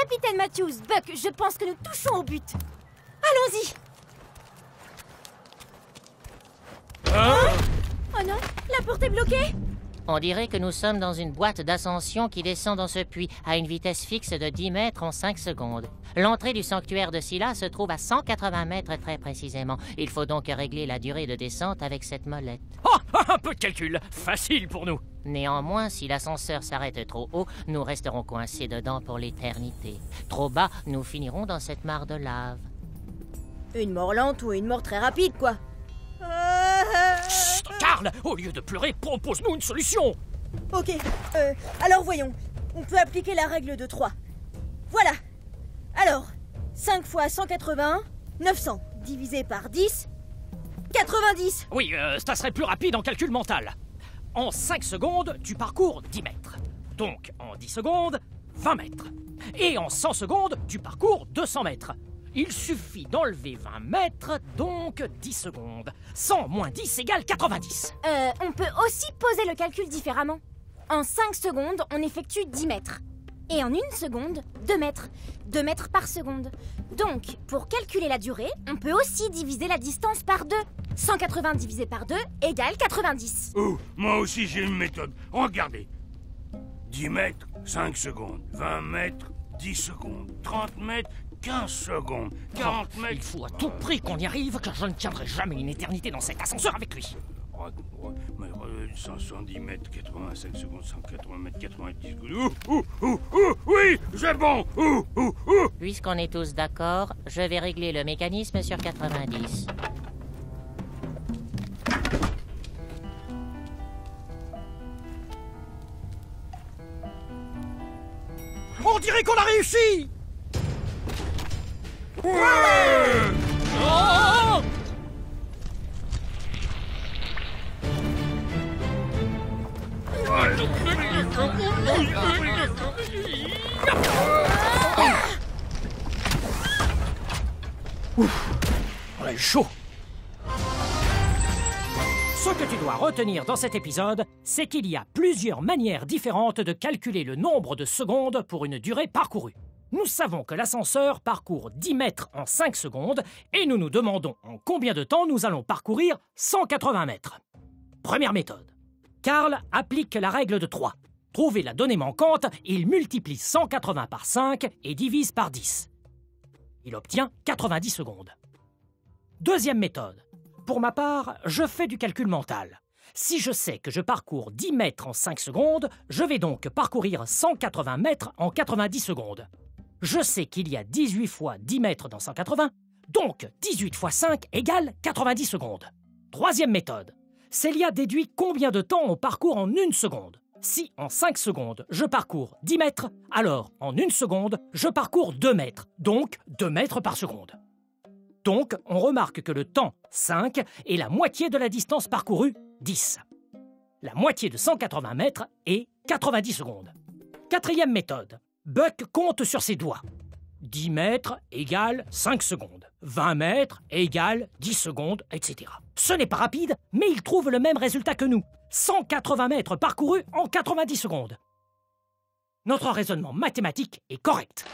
Capitaine Matthews, Buck, je pense que nous touchons au but. Allons-y. Oh non, la porte est bloquée. On dirait que nous sommes dans une boîte d'ascension qui descend dans ce puits à une vitesse fixe de 10 mètres en 5 secondes. L'entrée du sanctuaire de Scylla se trouve à 180 mètres très précisément. Il faut donc régler la durée de descente avec cette molette. Oh, un peu de calcul, facile pour nous. Néanmoins, si l'ascenseur s'arrête trop haut, nous resterons coincés dedans pour l'éternité. Trop bas, nous finirons dans cette mare de lave. Une mort lente ou une mort très rapide, quoi. Chut, Carl, au lieu de pleurer, propose-nous une solution. Ok, alors voyons. On peut appliquer la règle de 3. Voilà. Alors, 5 fois 181, 900, divisé par 10, 90. Oui, ça serait plus rapide en calcul mental. En 5 secondes, tu parcours 10 mètres. Donc, en 10 secondes, 20 mètres. Et en 100 secondes, tu parcours 200 mètres. Il suffit d'enlever 20 mètres, donc 10 secondes. 100 moins 10 égale 90. On peut aussi poser le calcul différemment. En 5 secondes, on effectue 10 mètres. Et en 1 seconde, 2 mètres. 2 mètres par seconde. Donc, pour calculer la durée, on peut aussi diviser la distance par 2. 180 divisé par 2 égale 90. Oh, moi aussi j'ai une méthode. Regardez. 10 mètres, 5 secondes. 20 mètres, 10 secondes. 30 mètres, 15 secondes. 40 mètres... Il faut à tout prix qu'on y arrive, car je ne tiendrai jamais une éternité dans cet ascenseur avec lui. 170 mètres, 85 secondes, 180 mètres, 90 secondes. Oui, c'est bon. Puisqu'on est tous d'accord, je vais régler le mécanisme sur 90. On dirait qu'on a réussi. Ouais! Oh! On est chaud. Ce que tu dois retenir dans cet épisode, c'est qu'il y a plusieurs manières différentes de calculer le nombre de secondes pour une durée parcourue. Nous savons que l'ascenseur parcourt 10 mètres en 5 secondes et nous nous demandons en combien de temps nous allons parcourir 180 mètres. Première méthode. Carl applique la règle de 3. Trouver la donnée manquante, il multiplie 180 par 5 et divise par 10. Il obtient 90 secondes. Deuxième méthode. Pour ma part, je fais du calcul mental. Si je sais que je parcours 10 mètres en 5 secondes, je vais donc parcourir 180 mètres en 90 secondes. Je sais qu'il y a 18 fois 10 mètres dans 180, donc 18 fois 5 égale 90 secondes. Troisième méthode. Célia déduit combien de temps on parcourt en 1 seconde. Si en 5 secondes, je parcours 10 mètres, alors en 1 seconde, je parcours 2 mètres, donc 2 mètres par seconde. Donc, on remarque que le temps, 5, est la moitié de la distance parcourue, 10. La moitié de 180 mètres est 90 secondes. Quatrième méthode. Buck compte sur ses doigts. 10 mètres égale 5 secondes. 20 mètres égale 10 secondes, etc. Ce n'est pas rapide, mais il trouve le même résultat que nous. 180 mètres parcourus en 90 secondes. Notre raisonnement mathématique est correct.